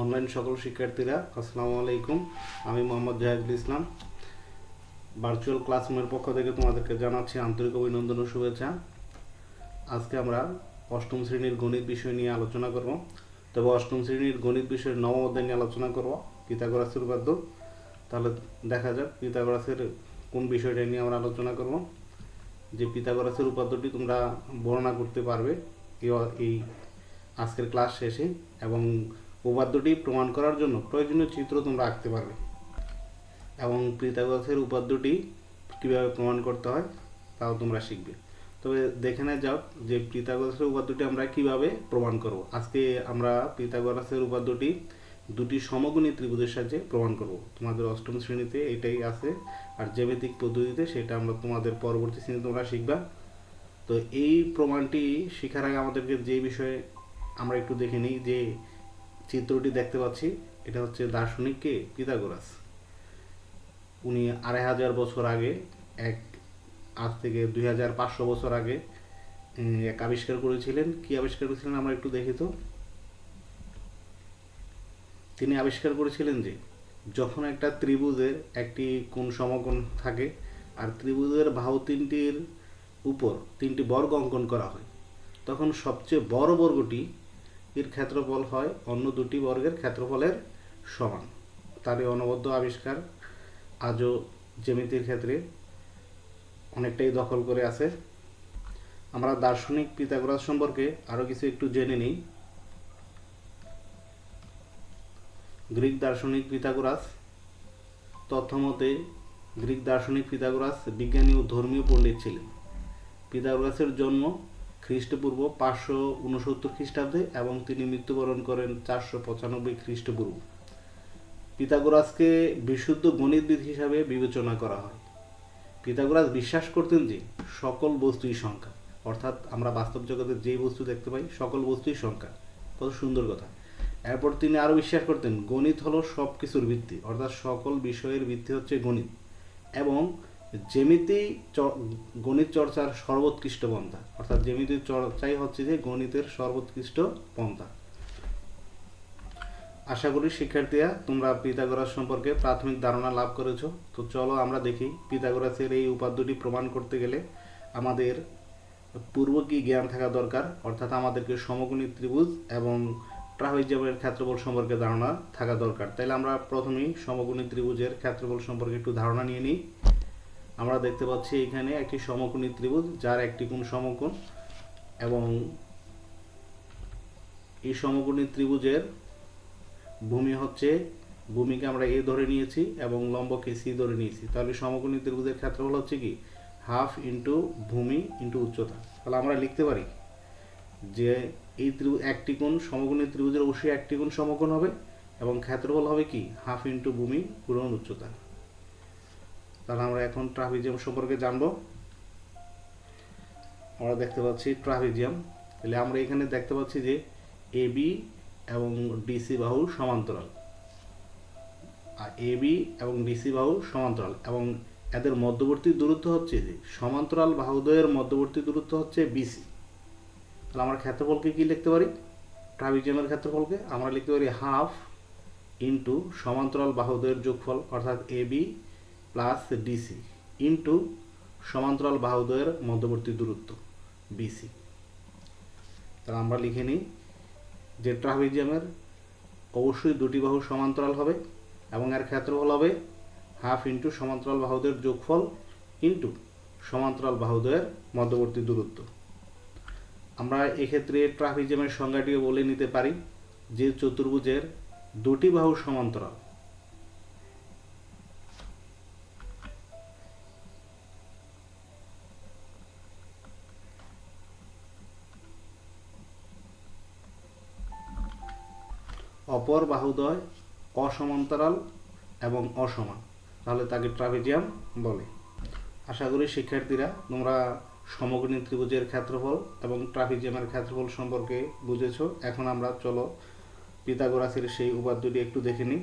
Online সকল শিক্ষার্থীরা আসসালামু আলাইকুম। আমি মোহাম্মদ জাহিদুল ইসলাম ভার্চুয়াল ক্লাসরুমের পক্ষ থেকে তোমাদেরকে জানাচ্ছি আন্তরিক অভিনন্দন ও শুভেচ্ছা। আজকে আমরা অষ্টম শ্রেণীর গণিত বিষয় নিয়ে আলোচনা করব। তবে অষ্টম শ্রেণীর গণিত বিষয়ের নবম অধ্যায় নিয়ে আলোচনা করব, পিথাগোরাসের উপপাদ্য। তাহলে দেখা যাক পিথাগোরাসের কোন বিষয়টা নিয়ে আমরা আলোচনা করব। যে পিথাগোরাসের উপপাদ্যটি তোমরা বর্ণনা করতে পারবে এই আজকের ক্লাস শেষে, এবং উপপাদ্যটি প্রমাণ করার জন্য প্রয়োজনীয় চিত্র তোমরা আঁকতে পারবে, এবং পিথাগোরাসের উপপাদ্যটি কীভাবে প্রমাণ করতে হয় তাও তোমরা শিখবে। তবে দেখে নেওয়া যাক যে পিথাগোরাসের উপপাদ্যটি আমরা কিভাবে প্রমাণ করব। আজকে আমরা পিথাগোরাসের উপপাদ্যটি দুটি সমকোণী ত্রিভুজের সাহায্যে প্রমাণ করব। তোমাদের অষ্টম শ্রেণীতে এটাই আছে, আর জ্যামিতিক পদ্ধতিতে সেটা আমরা তোমাদের পরবর্তী শ্রেণীতে তোমরা শিখবা। তো এই প্রমাণটি শেখার আগে আমাদেরকে যে বিষয়ে আমরা একটু দেখে নিই, যে চিত্রটি দেখতে পাচ্ছি এটা হচ্ছে দার্শনিক কে? পিথাগোরাস। উনি 2500 বছর আগে, আজ থেকে 2500 বছর আগে এক আবিষ্কার করেছিলেন। কি আবিষ্কার করেছিলেন আমরা একটু দেখি তো। তিনি আবিষ্কার করেছিলেন যে যখন একটা ত্রিভুজের একটি কোণ সমকোণ থাকে আর ত্রিভুজের বাহু তিনটির উপর তিনটি বর্গ অঙ্কন করা হয়, তখন সবচেয়ে বড় বর্গটি এর ক্ষেত্রফল হয় অন্য দুটি বর্গের ক্ষেত্রফলের সমান। তার এই অনবদ্য আবিষ্কার আজও জ্যামিতির ক্ষেত্রে অনেকটাই দখল করে আছে। আমরা দার্শনিক পিথাগোরাস সম্পর্কে আরও কিছু একটু জেনে নিই। গ্রিক দার্শনিক পিথাগোরাস। তথ্যমতে গ্রিক দার্শনিক পিথাগোরাস বিজ্ঞানী ও ধর্মীয় পণ্ডিত ছিলেন। পিথাগোরাসের জন্ম খ্রিস্টপূর্ব 569 খ্রিস্টাব্দে এবং তিনি মৃত্যুবরণ করেন 495 খ্রিস্টপূর্ব। পিথাগোরাসকে বিশুদ্ধ গণিতবিদ হিসাবে বিবেচনা করা হয়। পিথাগোরাস বিশ্বাস করতেন যে সকল বস্তুই সংখ্যা, অর্থাৎ আমরা বাস্তব জগতে যেই বস্তু দেখতে পাই সকল বস্তুই সংখ্যা। কত সুন্দর কথা। এরপর তিনি আরও বিশ্বাস করতেন গণিত হলো সব কিছুর ভিত্তি, অর্থাৎ সকল বিষয়ের ভিত্তি হচ্ছে গণিত, এবং জ্যামিতি গণিত চর্চার সর্বোৎকৃষ্ট পন্থা, অর্থাৎ জ্যামিতি চর্চাই হচ্ছে যে গণিতের সর্বোৎকৃষ্ট পন্থা। আশা করি শিক্ষার্থীরা তোমরা পিথাগোরাস সম্পর্কে প্রাথমিক ধারণা লাভ করেছো। তো চলো আমরা দেখি পিথাগোরাসের এই উপপাদ্যটি প্রমাণ করতে গেলে আমাদের পূর্ব কি জ্ঞান থাকা দরকার, অর্থাৎ আমাদেরকে সমকোণী ত্রিভুজ এবং ট্রাপিজিয়ামের ক্ষেত্রফল সম্পর্কে ধারণা থাকা দরকার। তাইলে আমরা প্রথমেই সমকোণী ত্রিভুজের ক্ষেত্রফল সম্পর্কে একটু ধারণা নিয়ে নিই। আমরা দেখতে পাচ্ছি এখানে একটি সমকোণী ত্রিভুজ যার একটি কোণ সমকোণ, এবং এই সমকোণী ত্রিভুজের ভূমি হচ্ছে, ভূমিকে আমরা এ ধরে নিয়েছি এবং লম্বকে সি ধরে নিয়েছি। তাহলে সমকোণী ত্রিভুজের ক্ষেত্রফল হচ্ছে কি হাফ ইন্টু ভূমি ইন্টু উচ্চতা। তাহলে আমরা লিখতে পারি যে এই একটি কোণ সমকোণী ত্রিভুজের অবশ্যই একটি কোণ সমকোণ হবে, এবং ক্ষেত্রফল হবে কি হাফ ইন্টু ভূমি গুণন উচ্চতা। তাহলে আমরা এখন ট্রাপিজিয়াম সম্পর্কে জানবো। আমরা দেখতে পাচ্ছি ট্রাপিজিয়াম। তাহলে আমরা এখানে দেখতে পাচ্ছি যে এবি এবং ডিসি বাহু সমান্তরাল, এবি এবং ডিসি বাহু সমান্তরাল, এবং এদের মধ্যবর্তী দূরত্ব হচ্ছে যে সমান্তরাল বাহুদ্বয়ের মধ্যবর্তী দূরত্ব হচ্ছে বিসি। তাহলে আমরা ক্ষেত্রফলকে কি লিখতে পারি? ট্রাপিজিয়ামের ক্ষেত্রফলকে আমরা লিখতে পারি হাফ ইন্টু সমান্তরাল বাহুদ্বয়ের যোগফল, অর্থাৎ এবি প্লাস ডিসি ইন্টু সমান্তরাল বাহুদ্বয়ের মধ্যবর্তী দূরত্ব বিসি। তাহলে আমরা লিখে নিই যে ট্রাপিজিয়ামের অবশ্যই দুটি বাহু সমান্তরাল হবে এবং এর ক্ষেত্রফল হবে হাফ ইন্টু সমান্তরাল বাহুদ্বয়ের যোগফল ইন্টু সমান্তরাল বাহুদ্বয়ের মধ্যবর্তী দূরত্ব। আমরা এক্ষেত্রে ট্রাপিজিয়ামের সংজ্ঞাটিও বলে নিতে পারি যে চতুর্ভুজের দুটি বাহু সমান্তরাল অপর বাহুদ্বয় অসমান্তরাল এবং অসমান, তাহলে তাকে ট্রাপিজিয়াম বলে। আশা করি শিক্ষার্থীরা তোমরা সমকোণী ত্রিভুজের ক্ষেত্রফল এবং ট্রাপিজিয়ামের ক্ষেত্রফল সম্পর্কে বুঝেছো। এখন আমরা চলো পিথাগোরাসের সেই উপপাদ্যটি একটু দেখে নিই।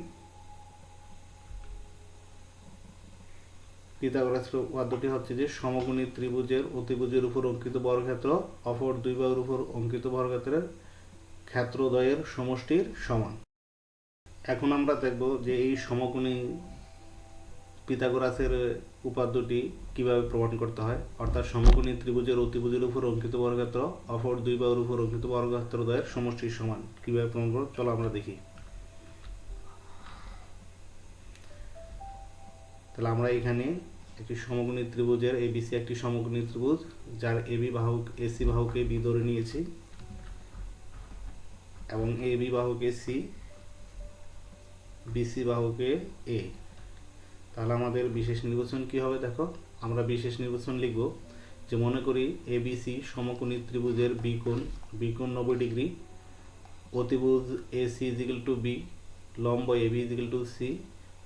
পিথাগোরাসের উপপাদ্যটি হচ্ছে যে সমকোণী ত্রিভুজের অতিভুজের উপর অঙ্কিত বর্গক্ষেত্র অপর দুই বাহুর উপর অঙ্কিত বর্গক্ষেত্রের ক্ষেত্রদ্বয়ের সমষ্টির সমান। এখন আমরা দেখব যে এই সমকোণী পিথাগোরাসের উপপাদ্যটি কিভাবে প্রমাণ করতে হয়, অর্থাৎ সমকোণী ত্রিভুজের অতিভুজের উপর অঙ্কিত বর্গক্ষেত্র অপর দুই বাহুর উপর অঙ্কিত বর্গক্ষেত্রদ্বয়ের সমষ্টির সমান কিভাবে প্রমাণ করব চলো আমরা দেখি। তাহলে আমরা এখানে একটি সমকোণী ত্রিভুজের এবিসি একটি সমকোণী ত্রিভুজ যার এবি বাহুক এসি বাহুকে বি ধরে নিয়েছি এবং এবি বাহুকে সি, বিসি বাহুকে এ। তাহলে আমাদের বিশেষ নির্বাচন কি হবে দেখো, আমরা বিশেষ নির্বাচন লিখব যে মনে করি এবিসি সমকোণী ত্রিভুজের বিকোণ 90 ডিগ্রি, অতিভুজ এসি ইজিক্যাল টু বি, লম্ব এবি ইজিক্যাল টু সি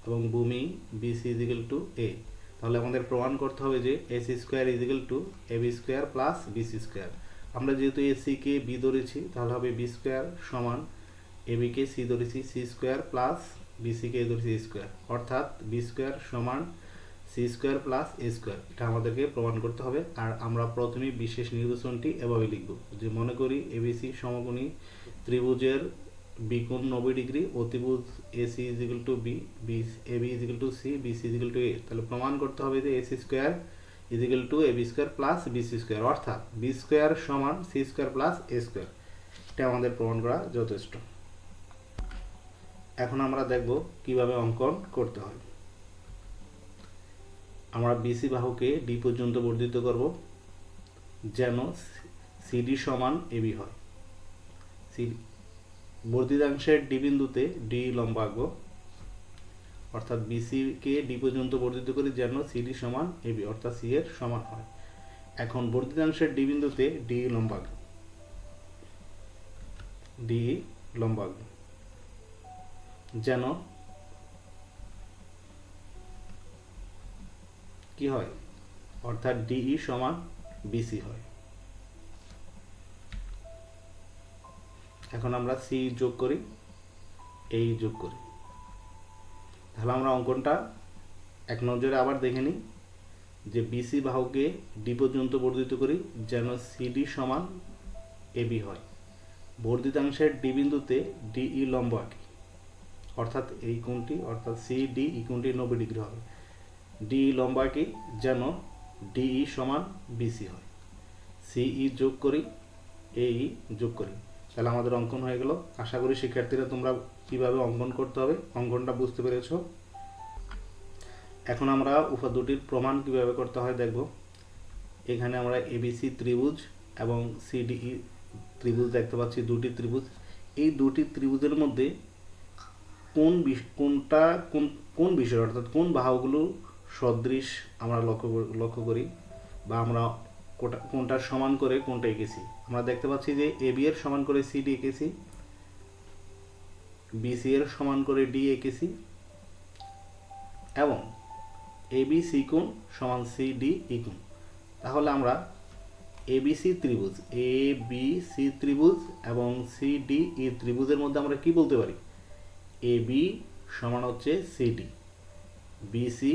এবং ভূমি বিসি ইজিক্যাল টু এ। তাহলে আমাদের প্রমাণ করতে হবে যে AC square equal to AB square plus BC square. আমরা যেহেতু এসিকে বি ধরেছি তাহলে হবে বি স্কোয়ার সমান এবিকে সি ধরেছি সি স্কোয়ার প্লাস বিসিকে এ ধরেছি স্কোয়ার, অর্থাৎ বি স্কোয়ার সমান C square plus A square. এটা আমাদেরকে প্রমাণ করতে হবে। আর আমরা প্রথমে বিশেষ নির্বাচনটি এভাবে লিখব যে মনে করি এবিসি সমকোণী ত্রিভুজের বিকোণ 90 ডিগ্রি, অতিভুজ AC equal to B, AB equal to C, BC equal to A. তাহলে প্রমাণ করতে হবে যে AC square equal to AB square plus BC square, অর্থাৎ বি স্কোয়ার সমান C square plus A square. এটা আমাদের প্রমাণ করা যথেষ্ট। এখন আমরা দেখব কিভাবে অঙ্কন করতে হয়। আমরা বিসি বাহুকে ডি পর্যন্ত বর্ধিত করব যেন সিডি সমান এবি হয়। বর্ধিতাংশের ডি বিন্দুতে ডি লম্ব আঁকবো, অর্থাৎ বিসিকে ডি পর্যন্ত বর্ধিত করি যেন সিডি সমান এবি অর্থাৎ সি এর সমান হয়। এখন বর্ধিতাংশের ডি বিন্দুতে ডি লম্ব আঁকবো, ডি লম্ব আঁকবো যেন কি হয়, অর্থাৎ ডিই সমান বিসি হয়। এখন আমরা সি যোগ করি, এই যোগ করি। তাহলে আমরা অঙ্কনটা এক নজরে আবার দেখে নিই যে বিসি বাহুকে ডি পর্যন্ত বর্ধিত করি যেন সিডি সমান এবি হয়। বর্ধিতাংশের ডি বিন্দুতে ডিই লম্ব আঁকি, অর্থাৎ এই কোণটি অর্থাৎ সিডি এই কোণটি 90 ডিগ্রি হবে। ডিই লম্ব আঁকি যেন ডিই সমান বিসি হয়। সিই যোগ করি, এই যোগ করি। তাহলে আমাদের অঙ্কন হয়ে গেল। আশা করি শিক্ষার্থীরা তোমরা কিভাবে অঙ্কন করতে হবে অঙ্কনটা বুঝতে পেরেছো। এখন আমরা উপাদ্যটির প্রমাণ কিভাবে করতে হয় দেখব। এখানে আমরা এবিসি ত্রিভুজ এবং সিডিই ত্রিভুজ দেখতে পাচ্ছি, দুটি ত্রিভুজ। এই দুটি ত্রিভুজের মধ্যে কোন বিষয় অর্থাৎ কোন বাহুগুলো সদৃশ আমরা লক্ষ্য করি বা আমরা কোনটার সমান করে কোনটা এঁকেছি। আমরা দেখতে পাচ্ছি যে এবি এর সমান করে সিডি এঁকেছি, বিসি এর সমান করে ডি এঁকেছি এবং এবি সি কোণ সমান সিডি ই কোণ। তাহলে আমরা এবিসি ত্রিভুজ, এ বি সি ত্রিভুজ এবং সিডি ই ত্রিভুজের মধ্যে আমরা কি বলতে পারি, এবি সমান হচ্ছে সিডি, বিসি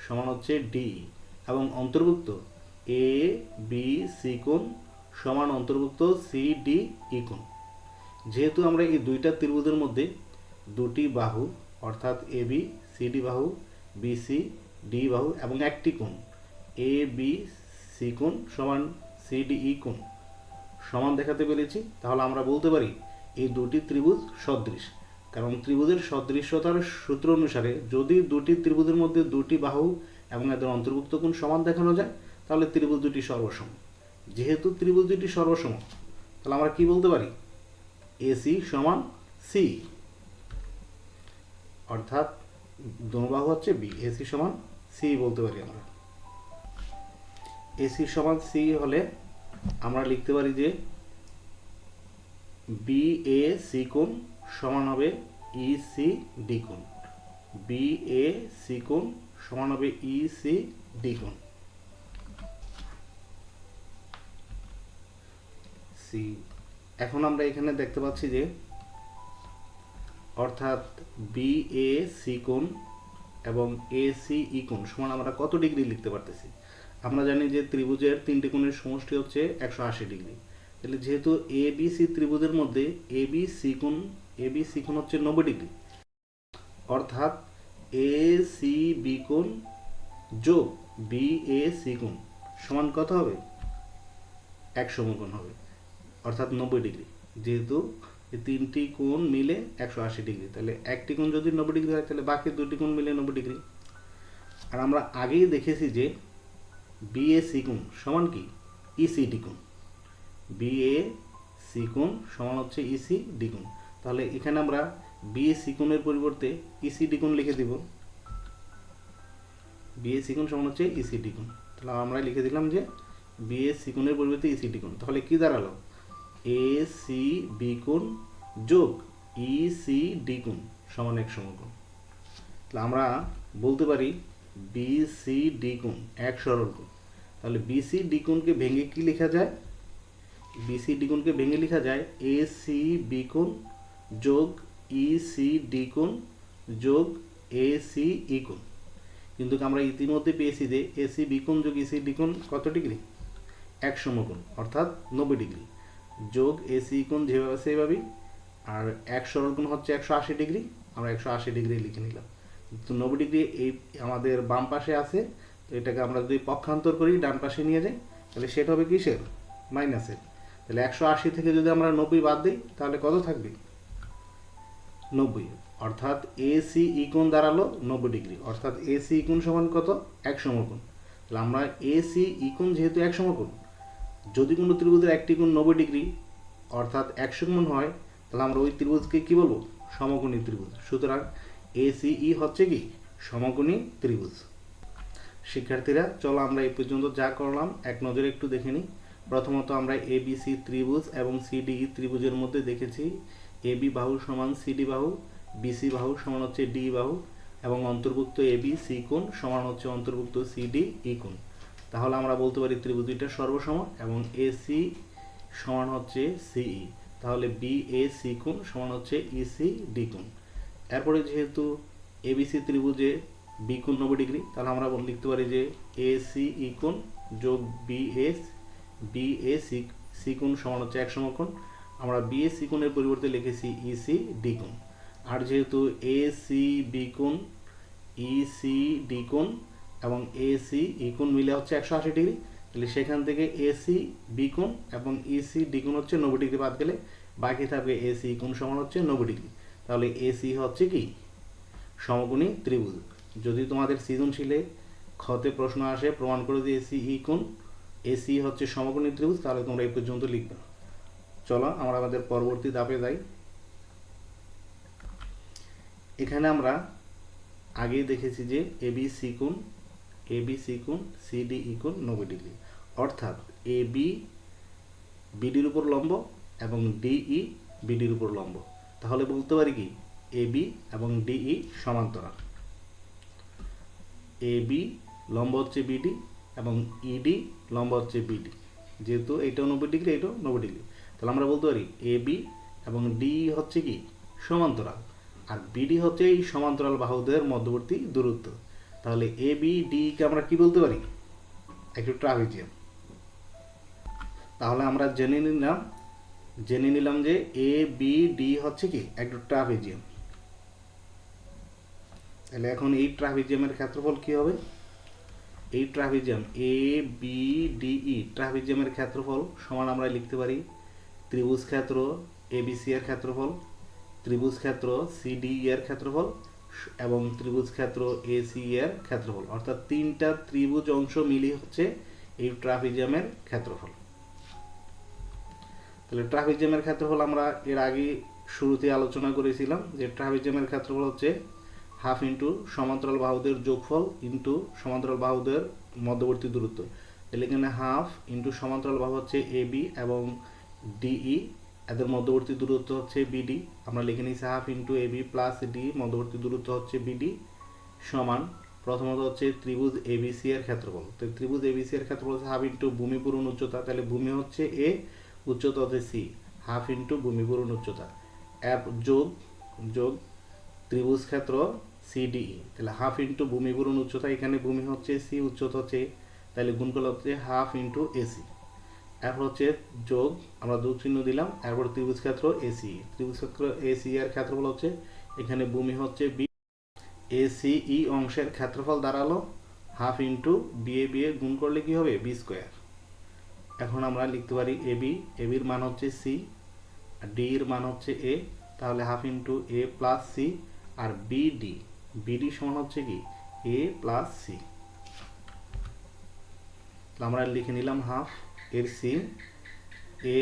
সমান হচ্ছে ডি এবং অন্তর্ভুক্ত এ বি সি কোণ সমান অন্তর্ভুক্ত সি ডি ই কোণ। যেহেতু আমরা এই দুইটা ত্রিভুজের মধ্যে দুটি বাহু অর্থাৎ এবি সিডি বাহু, বিসি ডি বাহু এবং একটি কোণ এ বি সি কোণ সমান সিডি ই কোণ সমান দেখাতে পেরেছি, তাহলে আমরা বলতে পারি এই দুটি ত্রিভুজ সদৃশ। কারণ ত্রিভুজের সদৃশ্যতার সূত্র অনুসারে যদি দুটি ত্রিভুজের মধ্যে দুটি বাহু এবং এদের অন্তর্ভুক্ত কোণ সমান দেখানো যায় তাহলে ত্রিভুজ দুটি সর্বসম। যেহেতু ত্রিভুজ দুটি সর্বসম তাহলে আমরা কি বলতে পারি, এসি সমান সি, অর্থাৎ দোনো হচ্ছে বি, এসি সমান সি বলতে পারি আমরা। এসি সমান সি হলে আমরা লিখতে পারি যে বি এ সি কোণ সমান হবে ই সি ডি কোণ, বি এ সি কোণ সমান হবে ই সি ডি কোণ। সি এখন আমরা এখানে দেখতে পাচ্ছি যে অর্থাৎ বি এ সি কোণ এবং এ সি ই কোণ সমান আমরা কত ডিগ্রি লিখতে পারতেছি। আমরা জানি যে ত্রিভুজের তিনটি কোণের সমষ্টি হচ্ছে 180 ডিগ্রি। তাহলে যেহেতু এ বি সি ত্রিভুজের মধ্যে এ বি সি কোণ হচ্ছে 90 ডিগ্রি, অর্থাৎ এ সি বি কোণ যোগ বি এ সি কোণ সমান কত হবে? এক সমকোণ হবে, অর্থাৎ 90 ডিগ্রি। যেহেতু এই তিনটি কোণ মিলে 180 ডিগ্রি, তাহলে একটি কোণ যদি 90 ডিগ্রি হয় তাহলে বাকি দুটি কোণ মিলে 90 ডিগ্রি। আর আমরা আগেই দেখেছি যে বি এ সি কোণ সমান কি? ইসিডি কোণ। বি এ সি কোণ সমান হচ্ছে ইসিডি কোণ। তাহলে এখানে আমরা বি এ সি কোণের পরিবর্তে ইসিডি কোণ লিখে দিব। বি এ সি কোণ সমান হচ্ছে ইসিডি কোণ। তাহলে আমরা লিখে দিলাম যে বি এ সি কোণের পরিবর্তে ইসিডি কোণ। তাহলে কি দাঁড়ালো? এ সি বি কোণ যোগ ই সি ডি কোণ সমান এক সমকোণ। তাহলে আমরা বলতে পারি বি সি ডি কোণ এক সরল কোণ। তাহলে বি সি ডি কোণকে ভেঙে কি লেখা যায়? বি সি ডি কোণকে ভেঙে লেখা যায় এ সি বি কোণ যোগ ই সি ডি কোণ যোগ এ সি ই কোণ। কিন্তু আমরা ইতিমধ্যে পেয়েছি যে এ সি বি কোণ যোগ ই সি ডি কোণ কত ডিগ্রি? এক সমকোণ, অর্থাৎ 90 ডিগ্রি। যোগ এ সি কোণ যেভাবে সেভাবেই, আর এক সরল কোণ হচ্ছে 180 ডিগ্রি, আমরা 180 ডিগ্রি লিখে নিলাম। তো 90 ডিগ্রি এই আমাদের বাম পাশে আছে, তো এটাকে আমরা যদি পক্ষান্তর করি ডান পাশে নিয়ে যাই তাহলে সেটা হবে কিসের? মাইনাসের। তাহলে 180 থেকে যদি আমরা 90 বাদ দিই তাহলে কত থাকবে? 90। অর্থাৎ এ সি ই কোণ দাঁড়ালো 90 ডিগ্রি, অর্থাৎ এ সি ই কোণ সমান কত? এক সমকোণ। তাহলে আমরা এ সি ই কোণ যেহেতু এক সমকোণ, যদি কোনো ত্রিভুজের একটি কোণ 90 ডিগ্রি অর্থাৎ 100 কোণ হয়, তাহলে আমরা ওই ত্রিভুজকে কি বলবো? সমকোণী ত্রিভুজ। সুতরাং এ সি ই হচ্ছে কি? সমকোণী ত্রিভুজ। শিক্ষার্থীরা, চলো আমরা এই পর্যন্ত যা করলাম এক নজরে একটু দেখে নিই। প্রথমত আমরা এ বি সি ত্রিভুজ এবং সিডিই ত্রিভুজের মধ্যে দেখেছি এ বি বাহু সমান সিডি বাহু, বিসি বাহু সমান হচ্ছে ডি বাহু, এবং অন্তর্ভুক্ত এ বি সি কোণ সমান হচ্ছে অন্তর্ভুক্ত সিডি ই কোণ। তাহলে আমরা বলতে পারি ত্রিভুজ দুইটা সর্বসম, এবং এ সি সমান হচ্ছে সিই। তাহলে বি এ সি কোণ সমান হচ্ছে ইসি ডি কোণ। এরপরে যেহেতু এবিসি ত্রিভুজে বি কোণ 90 ডিগ্রি, তাহলে আমরা লিখতে পারি যে এ সি ই কোণ যোগ বি এ সি কোণ সমান হচ্ছে এক সমকোণ। আমরা বি এ সি কোণের পরিবর্তে লিখেছি ইসি ডি কোণ। আর যেহেতু এ সি বি কোণ, ই সি ডি কোণ এবং এ সি ই কোণ মিলে হচ্ছে 180 ডিগ্রি, তাহলে সেখান থেকে এ সি বি কোণ এবং ই সি ডি কোণ হচ্ছে 90 ডিগ্রি বাদ গেলে বাকি থাকবে এ সি কোণ সমান হচ্ছে 90 ডিগ্রি। তাহলে এ সি হচ্ছে কি? সমকোণী ত্রিভুজ। যদি তোমাদের সৃজনশীলে খতে প্রশ্ন আসে প্রমাণ করে যে এসি ই কোণ, এসি হচ্ছে সমকোণী ত্রিভুজ, তাহলে তোমরা এই পর্যন্ত লিখবে। চলো আমরা আমাদের পরবর্তী ধাপে যাই। এখানে আমরা আগেই দেখেছি যে এ বি সি কোণ সিডি ই কোণ 90 ডিগ্রি, অর্থাৎ এ বি বিডির উপর লম্ব এবং ডিই বিডির উপর লম্ব। তাহলে বলতে পারি কি? এ বি এবং ডিই সমান্তরাল। এ বি লম্ব হচ্ছে বিডি এবং ইডি লম্ব হচ্ছে বিডি। যেহেতু এটাও 90 ডিগ্রি, এটাও 90 ডিগ্রি, তাহলে আমরা বলতে পারি এ বি এবং ডিই হচ্ছে কি? সমান্তরাল। আর বিডি হচ্ছে এই সমান্তরাল বাহুদের মধ্যবর্তী দূরত্ব। তাহলে এ বি ডিকে আমরা কি বলতে পারি? একটু ট্রাপিজিয়াম। তাহলে আমরা জেনে নিলাম যে এ বি ডি হচ্ছে কি? একটু ট্রাপিজিয়াম। তাহলে এখন এই ট্রাপিজিয়ামের ক্ষেত্রফল কি হবে? এই ট্রাপিজিয়াম এ বি ডিই ট্রাপিজিয়ামের ক্ষেত্রফল সমান আমরা লিখতে পারি ত্রিভুজ ক্ষেত্র এবিসি এর ক্ষেত্রফল, ত্রিভুজ ক্ষেত্র সিডি এর ক্ষেত্রফল এবং ত্রিভুজ ক্ষেত্র এসি এর ক্ষেত্রফল। অর্থাৎ তিনটা ত্রিভুজ অংশ মিলিয়ে হচ্ছে এই ট্রাপিজিয়ামের ক্ষেত্রফল। তাহলে ট্রাপিজিয়ামের ক্ষেত্রফল আমরা এর আগে শুরুতে আলোচনা করেছিলাম যে ট্রাপিজিয়ামের ক্ষেত্রফল হচ্ছে হাফ ইন্টু সমান্তরাল বাহুদের যোগফল ইন্টু সমান্তরাল বাহুদের মধ্যবর্তী দূরত্ব। তাহলে এখানে হাফ ইন্টু সমান্তরাল বাহু হচ্ছে এ বি এবং ডিই, এদের মধ্যবর্তী দূরত্ব হচ্ছে বিডি। আমরা লিখে নিয়েছি half into A B plus D, মধ্যবর্তী দূরত্ব হচ্ছে বিডি, সমান প্রথমত হচ্ছে ত্রিভুজ এবিসি এর ক্ষেত্রফল। তো ত্রিভুজ এবিসি এর ক্ষেত্রফল হচ্ছে হাফ ইন্টু ভূমি পূরণ উচ্চতা। তাহলে ভূমি হচ্ছে এ, উচ্চতা হচ্ছে সি, হাফ ইন্টু ভূমি পূরণ উচ্চতা যোগ ত্রিভুজ ক্ষেত্র সিডিই। তাহলে হাফ ইন্টু ভূমি পূরণ উচ্চতা, এখানে ভূমি হচ্ছে সি, উচ্চতা হচ্ছে, তাহলে গুণফল হচ্ছে হাফ ইন্টু এসি। এরপর হচ্ছে যোগ, আমরা যোগ চিহ্ন দিলাম। এরপর ত্রিভুজ ক্ষেত্র এসি এর ক্ষেত্রফল হচ্ছে, এখানে ভূমি হচ্ছে বি, ACE অংশের ক্ষেত্রফল দাঁড়ালো হাফ ইন্টু বিএ গুণ করলে কি হবে বি স্কোয়ার। এখন আমরা লিখতে পারি এবির মান হচ্ছে সি আর ডি এর মান হচ্ছে এ, তাহলে হাফ ইন্টু এ প্লাস সি আর বিডি সমান হচ্ছে কি এ প্লাস সি। আমরা লিখে নিলাম হাফ এর সি এ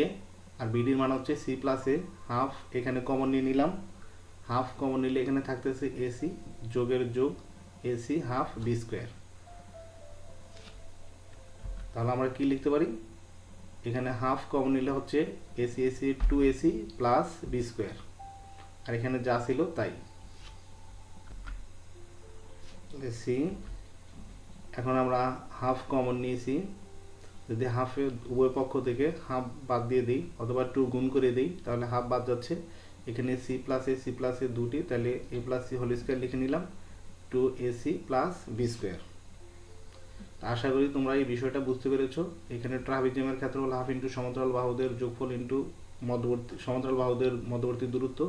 আর বিডির মান হচ্ছে সি প্লাস এ, হাফ এখানে কমন নিয়ে নিলাম, হাফ কমন নিলে এখানে থাকতেছে এসি যোগের যোগ এসি হাফ বি স্কোয়ার। তাহলে আমরা কি লিখতে পারি, এখানে হাফ কমন নিলে হচ্ছে AC 2ac plus B square, আর এখানে যা ছিল তাই সি। এখন আমরা হাফ কমন নিয়েছি, যদি হাফে উভয় পক্ষ থেকে হাফ বাদ দিয়ে দিই অথবা 2 গুণ করে দিই তাহলে হাফ বাদ যাচ্ছে, এখানে সি প্লাস এ দুটি, তাহলে এ প্লাস সি হোল স্কোয়ার লিখে নিলাম 2ac প্লাস বি স্কোয়ার। আশা করি তোমরা এই বিষয়টা বুঝতে পেরেছো। এখানে ট্রাপিজিয়ামের ক্ষেত্রফল হাফ ইন্টু সমান্তরাল বাহুদের যোগফল ইন্টু সমান্তরাল বাহুদের মধ্যবর্তী দূরত্ব,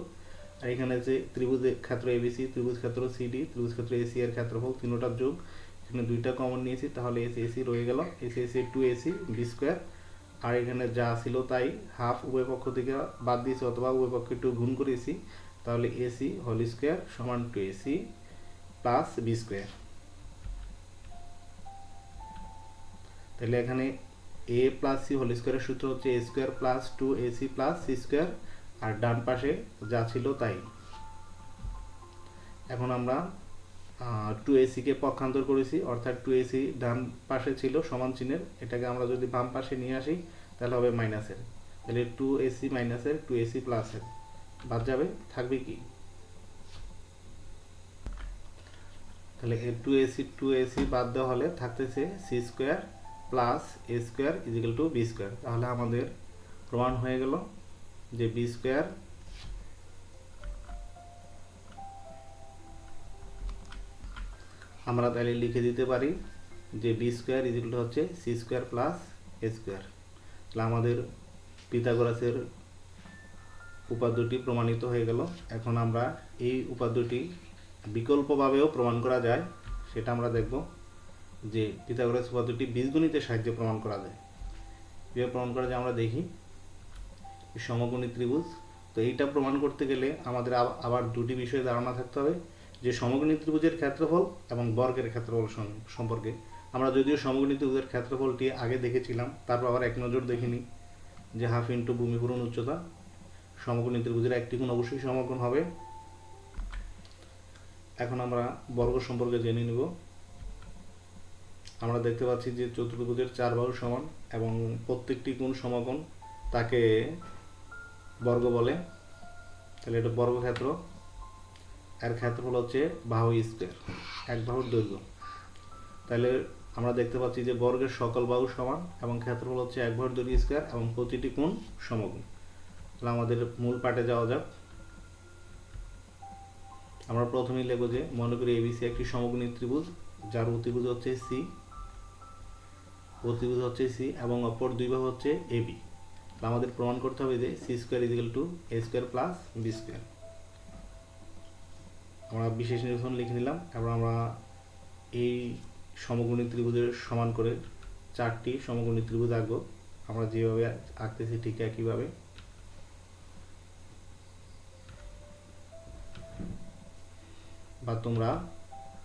আর এখানে যে ত্রিভুজের ক্ষেত্র এবিসি, ত্রিভুজ ক্ষেত্র সিডি, ত্রিভুজ ক্ষেত্র এসি এর ক্ষেত্রফল তিনটার যোগ, এখানে দুইটা কমন নিয়েছি তাহলে এসি রয়ে গেল এসি 2ac বি স্কোয়ার, আর এখানে যা ছিল তাই হাফ উভয় পক্ষ থেকে বাদ দিয়েছি অথবা উভয় পক্ষে 2 গুণ করেছি, তাহলে এসি হোল স্কোয়ার সমান 2ac প্লাস বি স্কোয়ার। তাহলে এখানে এ প্লাস সি হোল স্কোয়ারের সূত্র হচ্ছে A square plus 2ac plus C square, আর ডান পাশে যা ছিল তাই। এখন আমরা 2ac কে পক্ষান্তর করেছি, অর্থাৎ 2ac ডান পাশে ছিল সমান চিহ্নের, এটাকে আমরা যদি বাম পাশে নিয়ে আসি তাহলে হবে মাইনাসের, তাহলে 2ac মাইনাসের 2ac প্লাসের বাদ যাবে, থাকবে কি, তাহলে 2ac বাদ দেওয়া হলে থাকতেছে C square plus A square equal to B square. তাহলে আমাদের প্রমাণ হয়ে গেল যে বি স্কোয়ার আমরা তাহলে লিখে দিতে পারি যে বি স্কোয়ার ইজিক্যাল টু হচ্ছে C square plus A square. তাহলে আমাদের পিথাগোরাসের উপাদ্যটি প্রমাণিত হয়ে গেল। এখন আমরা এই উপাদ্যটি বিকল্পভাবেও প্রমাণ করা যায়, সেটা আমরা দেখব যে পিথাগোরাস উপাদ্যটি বীজগণিতের সাহায্যে প্রমাণ করা যায়। কীভাবে প্রমাণ করা যায় আমরা দেখি। সমকোণী ত্রিভুজ, তো এইটা প্রমাণ করতে গেলে আমাদের আবার দুটি বিষয়ে ধারণা থাকতে হবে, যে সমকোণী ত্রিভুজের ক্ষেত্রফল এবং বর্গের ক্ষেত্রফল সম্পর্কে। আমরা যদিও সমকোণী ত্রিভুজের ক্ষেত্রফলটি আগে দেখেছিলাম, তারপর আবার এক নজর দেখিনি যে হাফ ইন্টু ভূমি পূরণ উচ্চতা, সমকোণী ত্রিভুজের একটি কোণ অবশ্যই সমকোণ হবে। এখন আমরা বর্গ সম্পর্কে জেনে নেব। আমরা দেখতে পাচ্ছি যে চতুর্ভুজের 4 বাহু সমান এবং প্রত্যেকটি কোণ সমকোণ, তাকে বর্গ বলে। তাহলে এটা বর্গক্ষেত্র, এর ক্ষেত্রফল হচ্ছে বাহু স্কোয়ার, এক বাহুর দৈর্ঘ্য। তাহলে আমরা দেখতে পাচ্ছি যে বর্গের সকল বাহু সমান এবং ক্ষেত্রফল হচ্ছে এক বাহুর দৈর্ঘ্য স্কোয়ার এবং প্রতিটি কোণ সমকোণ। তাহলে আমাদের মূল পাঠে যাওয়া যাক। আমরা প্রথমেই লিখব যে মনে করি এবিসি একটি সমকোণী ত্রিভুজ, যার অতিভুজ হচ্ছে সি এবং অপর দুই বাহু হচ্ছে এবি। আমাদের প্রমাণ করতে হবে যে C square equal to A square plus B square. আমরা বিশেষ নিরূপণ লিখে নিলাম। এবার আমরা এই সমকোণী ত্রিভুজের সমান করে 4টি সমকোণী ত্রিভুজ আঁকবো। আমরা যেভাবে আঁকতেছি ঠিক একইভাবে। বা তোমরা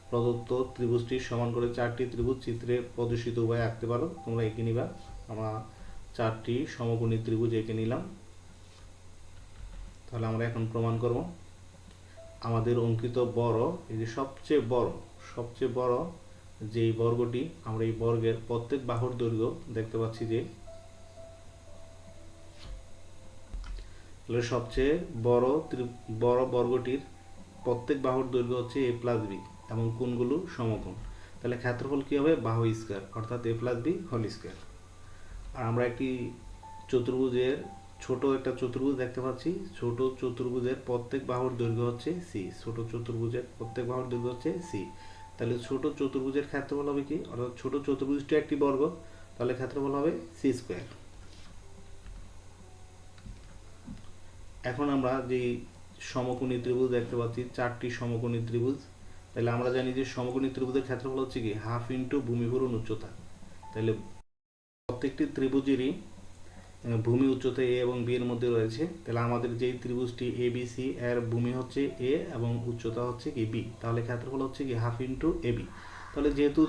প্রদত্ত ত্রিভুজটির সমান করে 4টি ত্রিভুজ চিত্রে প্রদর্শিত উপায়ে আঁকতে পারো, তোমরা এঁকে নিবা। আমরা 4টি সমকোণী ত্রিভুজ এঁকে নিলাম। তাহলে আমরা এখন প্রমাণ করব। আমাদের অঙ্কিত বড়, এই যে সবচেয়ে বড় যে বর্গটি, আমরা এই বর্গের প্রত্যেক বাহুর দৈর্ঘ্য দেখতে পাচ্ছি যে সবচেয়ে বড় বর্গটির প্রত্যেক বাহুর দৈর্ঘ্য হচ্ছে এ প্লাস বি এবং কোণগুলো সমকোণ। তাহলে ক্ষেত্রফল কি হবে, বাহু স্কয়ার, অর্থাৎ এ প্লাস বি হোল স্কয়ার। আর আমরা একটি চতুর্ভুজের ছোট একটা চতুর্ভুজ দেখতে পাচ্ছি, ছোট চতুর্ভুজের প্রত্যেক বাহুর দৈর্ঘ্য হচ্ছে সি, ছোট চতুর্ভুজের প্রত্যেক বাহুর দৈর্ঘ্য হচ্ছে সি। তাহলে ছোট চতুর্ভুজের ক্ষেত্রফল হবে কি, অর্থাৎ ছোট চতুর্ভুজটি একটি বর্গ, তাহলে ক্ষেত্রফল হবে সি স্কয়ার। এখন আমরা যে সমকোণী ত্রিভুজ দেখতে পাচ্ছি, 4টি সমকোণী ত্রিভুজ, তাহলে আমরা জানি যে সমকোণী ত্রিভুজের ক্ষেত্রফল হচ্ছে কি হাফ ইন্টু ভূমি পূরণ উচ্চতা। তাহলে প্রত্যেকটি ত্রিভুজেরই ভূমি উচ্চতা এ এবং বি এর মধ্যে রয়েছে। তাহলে আমাদের যেই ত্রিভুজটি এ বি সি এর ভূমি হচ্ছে এ এবং উচ্চতা হচ্ছে কি বি, তাহলে ক্ষেত্রফল হচ্ছে কি হাফ ইন্টু এ বি। তাহলে যেহেতু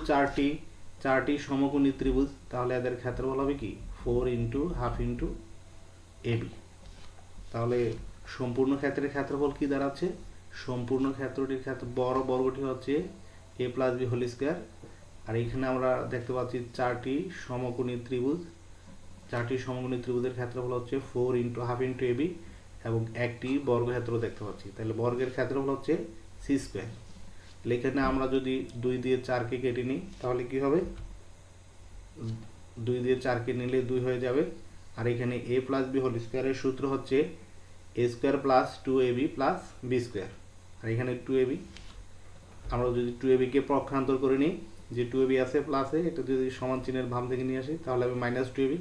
চারটি সমকোণী ত্রিভুজ, তাহলে এদের ক্ষেত্রফল হবে কি 4 into half into A B. তাহলে সম্পূর্ণ ক্ষেত্রের ক্ষেত্রফল কি দাঁড়াচ্ছে? সম্পূর্ণ ক্ষেত্রটির ক্ষেত্র বড় বর্গটি হচ্ছে এ প্লাস বি হোল স্কোয়ার। আর এখানে আমরা দেখতে পাচ্ছি চারটি সমকোণী ত্রিভুজের ক্ষেত্রফল হচ্ছে 4 into half into A B এবং একটি বর্গক্ষেত্র দেখতে পাচ্ছি। তাহলে বর্গের ক্ষেত্রফল হচ্ছে সি স্কোয়ার। তাহলে এখানে আমরা যদি 2 দিয়ে 4কে কেটে নিই তাহলে কি হবে? 2 দিয়ে 4কে নিলে 2 হয়ে যাবে। আর এখানে এ প্লাস বি হোল স্কোয়ারের সূত্র হচ্ছে A square plus 2ab plus B square. আর এখানে 2ab, আমরা যদি 2ab কে পক্ষান্তর করে নিই, যে 2ab আছে প্লাসে, এটা যদি সমান চিহ্নের বাম থেকে নিয়ে আসি তাহলে হবে মাইনাস 2ab।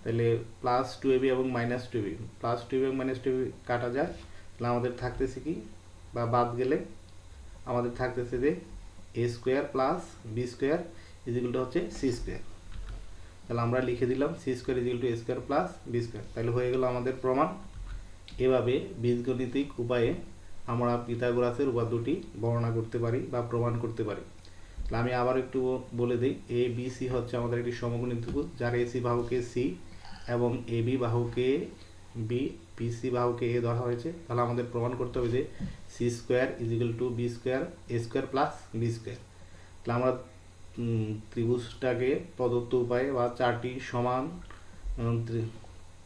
তাহলে প্লাস 2ab এবং মাইনাস 2ab, প্লাস 2ab এবং মাইনাস 2ab কাটা যায়। তাহলে আমাদের থাকতেছে কি, বা বাদ গেলে আমাদের থাকতেছে যে A square plus B square equal হচ্ছে সি স্কোয়ার। তাহলে আমরা লিখে দিলাম C square equal to A square plus B square. তাহলে হয়ে গেল আমাদের প্রমাণ। এভাবে বীজগণিতিক উপায়ে আমরা পিথাগোরাসের উপাদ্যটি বর্ণনা করতে পারি বা প্রমাণ করতে পারি। তাহলে আমি আবার একটু বলে দিই, এ বি সি হচ্ছে আমাদের একটি সমকোণী ত্রিভুজ, যার এসি বাহুকে সি এবং এ বি বাহুকে বি, বিসি বাহুকে এ ধরা হয়েছে। তাহলে আমাদের প্রমাণ করতে হবে যে C square equal to B square A square plus B square. তাহলে আমরা ত্রিভুজটাকে প্রদত্ত উপায়ে বা চারটি সমান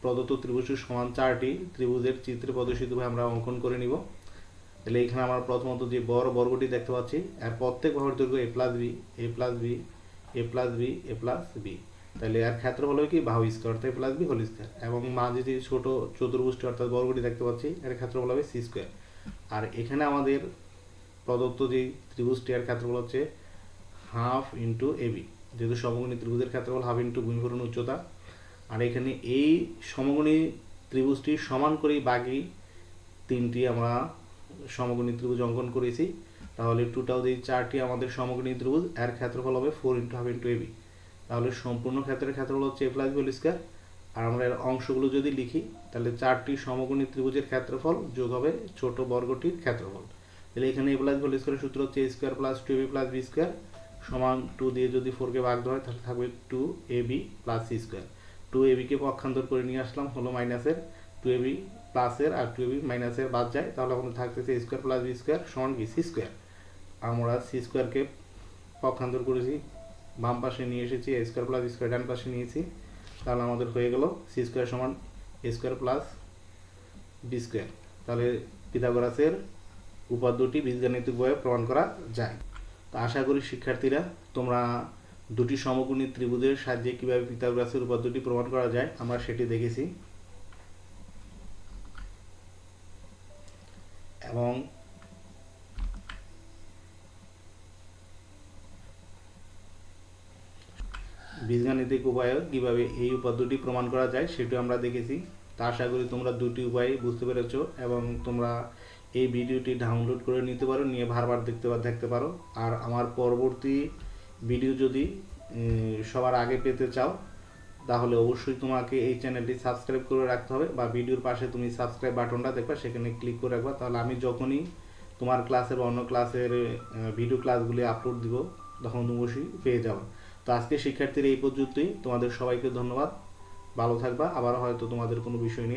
প্রদত্ত ত্রিভুজের সমান চারটি ত্রিভুজের চিত্রে প্রদর্শিতভাবে আমরা অঙ্কন করে নিব। তাহলে এখানে আমরা প্রথমত যে বড় বর্গটি দেখতে পাচ্ছি, এর প্রত্যেক বাহুর দৈর্ঘ্য এ plus B A plus B A plus B A plus B. তাহলে এর ক্ষেত্রফল হবে কি বাহু স্কোয়ার অর্থাৎ প্লাস বি হোল স্কোয়ার। এবং মাঝে যে ছোট চতুর্ভুজটি অর্থাৎ বর্গটি দেখতে পাচ্ছি, এর ক্ষেত্রফল হবে সি স্কোয়ার। আর এখানে আমাদের প্রদত্ত যে ত্রিভুজটি, এর ক্ষেত্রফল হচ্ছে হাফ ইন্টু এ বি, যেহেতু সমকোণী ত্রিভুজের ক্ষেত্রফল হাফ ইন্টু ভূমি পূরণ উচ্চতা। আর এখানে এই সমকোণী ত্রিভুজটি সমান করেই বাকি তিনটি আমরা সমকোণী ত্রিভুজ অঙ্কন করেছি। তাহলে টোটাল যে চারটি আমাদের সমকোণী ত্রিভুজ, এর ক্ষেত্রফল হবে 4 ইন্টু হাফ ইন্টু এবি। তাহলে সম্পূর্ণ ক্ষেত্রের ক্ষেত্রফল হচ্ছে এ প্লাস বি হোল স্কোয়ার। আর আমরা এর অংশগুলো যদি লিখি তাহলে চারটি সমকোণী ত্রিভুজের ক্ষেত্রফল যোগ হবে ছোট বর্গটির ক্ষেত্রফল। তাহলে এখানে এ প্লাস বি হোল স্কোয়ারের সূত্র হচ্ছে A square plus 2ab plus B square সমান 2 দিয়ে যদি 4কে ভাগ দেওয়া হয় তাহলে থাকবে 2ab plus C square. 2ab কে পক্ষান্তর করে নিয়ে আসলাম হলো মাইনাসের, 2ab প্লাসের আর 2ab মাইনাসের বাদ যায়, তাহলে আমাদের থাকতেছে এ স্কোয়ার প্লাস বি স্কোয়ার সমান কি সি স্কোয়ার। আমরা সি স্কোয়ারকে পক্ষান্তর করেছি, বাম পাশে নিয়ে এসেছি, এ স্কোয়ার প্লাস বি স্কোয়ার ডান পাশে নিয়েছি। তাহলে আমাদের হয়ে গেল সি স্কোয়ার সমান এ স্কোয়ার প্লাস বি স্কোয়ার। তাহলে পিথাগোরাসের উপাদ্যটি বীজগাণিতিকভাবে প্রমাণ করা যায়। তো আশা করি শিক্ষার্থীরা তোমরা দুটি সমকোণী ত্রিভুজের সাহায্যে কিভাবে পিথাগোরাসের উপাদ্যটি প্রমাণ করা যায় আমরা সেটি দেখেছি। এবং বীজগাণিতিক উপায়ে কিভাবে এই উপাদ্যটি প্রমাণ করা যায় সেটিও আমরা দেখেছি। তা আশা করি তোমরা দুটি উপায় বুঝতে পেরেছো এবং তোমরা এই ভিডিওটি ডাউনলোড করে নিতে পারো, নিয়ে বারবার দেখতে পারো। আর আমার পরবর্তী ভিডিও যদি সবার আগে পেতে চাও তাহলে অবশ্যই তোমাকে এই চ্যানেলটি সাবস্ক্রাইব করে রাখতে হবে, বা ভিডিওর পাশে তুমি সাবস্ক্রাইব বাটনটা দেখবা, সেখানে ক্লিক করে রাখবা। তাহলে আমি যখনই তোমার ক্লাসের বা অন্য ক্লাসের ভিডিও ক্লাসগুলি আপলোড দিব তখন তুমি অবশ্যই পেয়ে যাবে। তো আজকে শিক্ষার্থীরা এই পর্যন্তই, তোমাদের সবাইকে ধন্যবাদ, ভালো থাকবা। আবার হয়তো তোমাদের কোনো বিষয় নিয়ে